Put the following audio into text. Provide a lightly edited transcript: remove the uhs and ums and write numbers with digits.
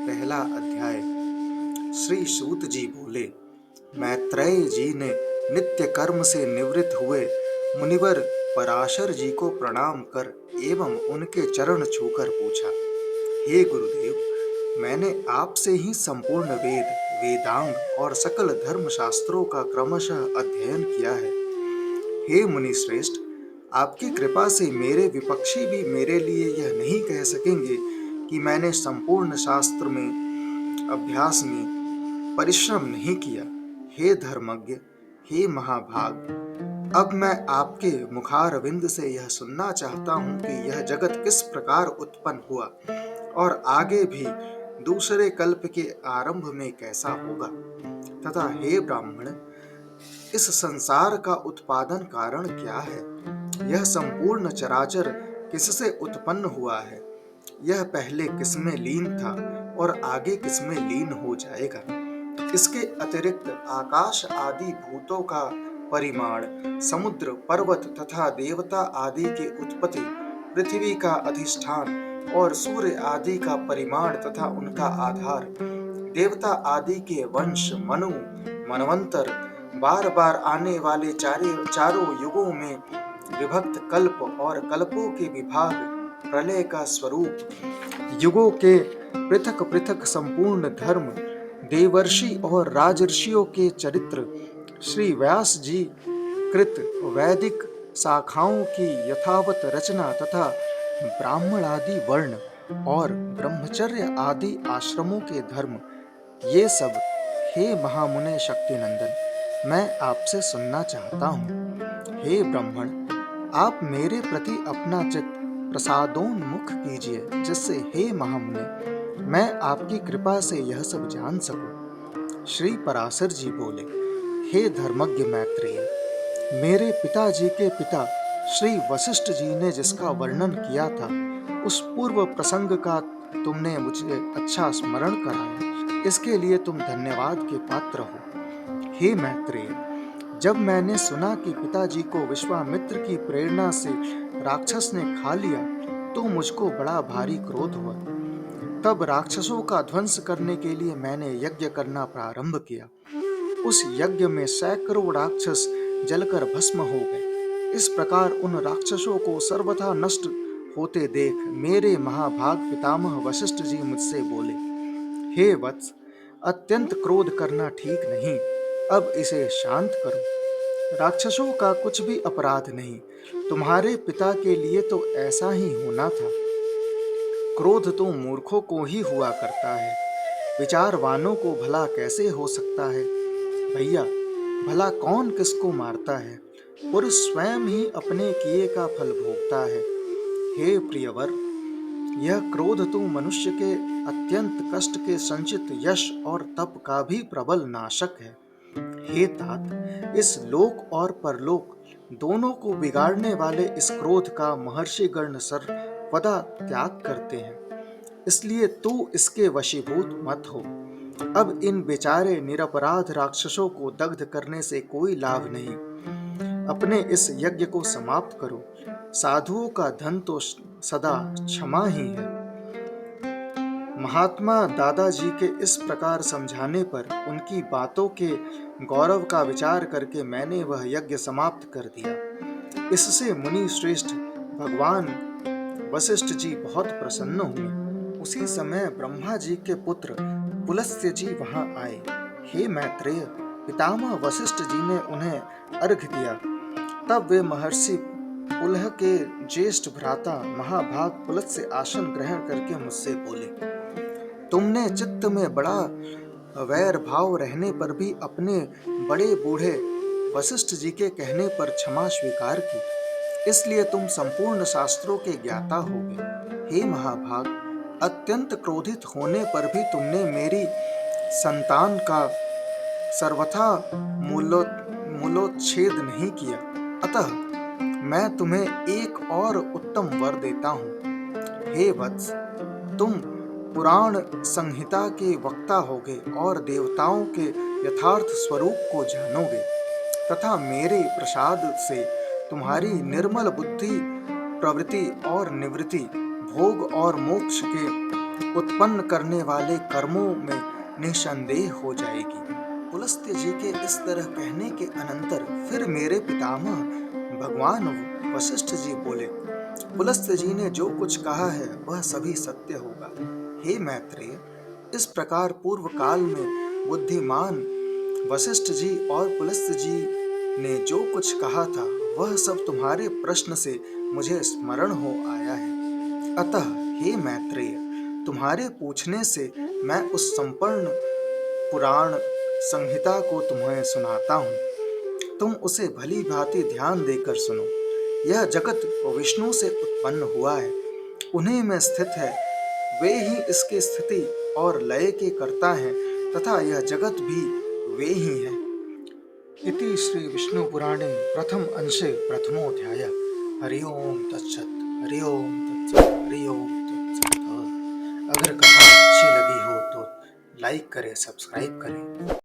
पहला अध्याय। श्री सूत जी बोले, मैत्रेय जी ने नित्य कर्म से निवृत्त हुए मुनिवर पराशर जी को प्रणाम कर एवं उनके चरण छूकर पूछा, हे गुरुदेव, मैंने आपसे ही संपूर्ण वेद, वेदांग और सकल धर्म शास्त्रों का क्रमशः अध्ययन किया है। हे मुनि श्रेष्ठ, आपकी कृपा से मेरे विपक्षी भी मेरे लिए यह नहीं कह सकेंगे कि मैंने संपूर्ण शास्त्र में अभ्यास में परिश्रम नहीं किया। हे धर्मज्ञ, हे महाभाग, अब मैं आपके मुखारविंद से यह सुनना चाहता हूँ कि यह जगत किस प्रकार उत्पन्न हुआ और आगे भी दूसरे कल्प के आरंभ में कैसा होगा, तथा हे ब्राह्मण, इस संसार का उत्पादन कारण क्या है? यह संपूर्ण चराचर किससे उत्पन्न हुआ है? यह पहले किसमें लीन था और आगे किसमें लीन हो जाएगा? इसके अतिरिक्त आकाश आदि भूतों का परिमाण, समुद्र, पर्वत तथा देवता आदि के उत्पत्ति, पृथ्वी का अधिष्ठान और सूर्य आदि का परिमाण तथा उनका आधार, देवता आदि के वंश, मनु, मनवंतर, बार बार आने वाले चारों युगों में विभक्त कल्प और कल्पों के विभाग, प्रलय का स्वरूप, युगों के पृथक पृथक संपूर्ण धर्म, देवर्षि और राजर्षियों के चरित्र, श्री व्यास जी कृत वैदिक शाखाओं की यथावत रचना तथा ब्राह्मण आदि वर्ण और ब्रह्मचर्य आदि आश्रमों के धर्म, ये सब, हे महामुने शक्तिनंदन, मैं आपसे सुनना चाहता हूँ। हे ब्राह्मण, आप मेरे प्रति अपना चित्त प्रसादोन्मुख कीजिए, जिससे हे महामुने मैं आपकी कृपा से यह सब जान सकूं। श्री पराशर जी बोले, हे धर्मज्ञ मैत्रेय, मेरे पिताजी के पिता श्री वशिष्ठ जी ने जिसका वर्णन किया था, उस पूर्व प्रसंग का तुमने मुझे अच्छा स्मरण कराया, इसके लिए तुम धन्यवाद के पात्र हो। हे मैत्रेय, जब मैंने सुना कि पिताजी को विश्वामित्र की प्रेरणा से राक्षस ने खा लिया, तो मुझको बड़ा भारी क्रोध हुआ। तब राक्षसों का ध्वंस करने के लिए मैंने यज्ञ करना प्रारंभ किया। उस यज्ञ में सैकड़ों राक्षस जलकर भस्म हो गए। इस प्रकार उन राक्षसों को सर्वथा नष्ट होते देख मेरे महाभाग पितामह वशिष्ठ जी मुझसे बोले, हे वत्स, अत्यंत क्रोध करना ठीक नहीं, अब इसे शांत करो। राक्षसों का कुछ भी अपराध नहीं, तुम्हारे पिता के लिए तो ऐसा ही होना था। क्रोध तो मूर्खों को ही हुआ करता है, विचारवानों को भला कैसे हो सकता है? भैया, भला कौन किसको मारता है? पुरुष स्वयं ही अपने किए का फल भोगता है। हे प्रियवर, यह क्रोध तो मनुष्य के अत्यंत कष्ट के संचित यश और तप का भी प्रबल नाशक है। हे तात, इस लोक और परलोक दोनों को बिगाड़ने वाले इस क्रोध का महर्षिगण सर्वदा त्याग करते हैं, इसलिए तू इसके वशीभूत मत हो। अब इन बेचारे निरपराध राक्षसों को दग्ध करने से कोई लाभ नहीं। अपने इस यज्ञ को समाप्त करो। साधुओं का धन तो सदा क्षमा ही है। महात्मा दादाजी के इस प्रकार समझाने पर उनकी बातों के गौरव का विचार करके मैंने वह यज्ञ समाप्त कर दिया। इससे मुनि श्रेष्ठ भगवान वशिष्ठ जी बहुत प्रसन्न हुए। उसी समय ब्रह्मा जी के पुत्र पुलस्त्य जी वहां आए। हे मैत्रेय, पितामह वशिष्ठ जी ने उन्हें अर्घ्य दिया। तब वे महर्षि पुलह के ज्येष्ठ भ्राता महाभाग पुलस्त्य आसन ग्रहण करके मुझसे बोले, तुमने चित्त में बड़ा वैर भाव रहने पर भी अपने बड़े बूढ़े वशिष्ठ जी के कहने पर क्षमा स्वीकार की, इसलिए तुम संपूर्ण शास्त्रों के ज्ञाता होगे। हे महाभाग, अत्यंत क्रोधित होने पर भी तुमने मेरी संतान का सर्वथा मूलोच्छेद नहीं किया। अतः मैं तुम्हें एक और उत्तम वर देता हूँ। हे वत्स, तुम पुराण संहिता के वक्ता होगे और देवताओं के यथार्थ स्वरूप को जानोगे, तथा मेरे प्रसाद से तुम्हारी निर्मल बुद्धि, प्रवृत्ति और निवृत्ति, भोग और मोक्ष के उत्पन्न करने वाले कर्मों में निसंदेह हो जाएगी। पुलस्त्य जी के इस तरह कहने के अनंतर फिर मेरे पितामह भगवान वशिष्ठ जी बोले, पुलस्त्य जी ने जो कुछ कहा है वह सभी सत्य होगा। हे मैत्रेय, इस प्रकार पूर्व काल में बुद्धिमान वशिष्ठ जी और पुलस्त्य जी ने जो कुछ कहा था वह सब तुम्हारे प्रश्न से मुझे स्मरण हो आया है। अतः हे मैत्रेय, तुम्हारे पूछने से मैं उस संपूर्ण पुराण संहिता को तुम्हें सुनाता हूँ। तुम उसे भली भांति ध्यान देकर सुनो। यह जगत विष्णु से उत्पन्न हुआ है, उन्हीं में स्थित है, वे ही इसकी स्थिति और लय के कर्ता हैं तथा यह जगत भी वे ही हैं। इति श्री विष्णु पुराणे प्रथम अंशे प्रथमोऽध्याय। हरि ओम तत्सत, हरि ओम तत्सत, हरि ओम तत्सत। अगर कथा अच्छी लगी हो तो लाइक करें, सब्सक्राइब करें।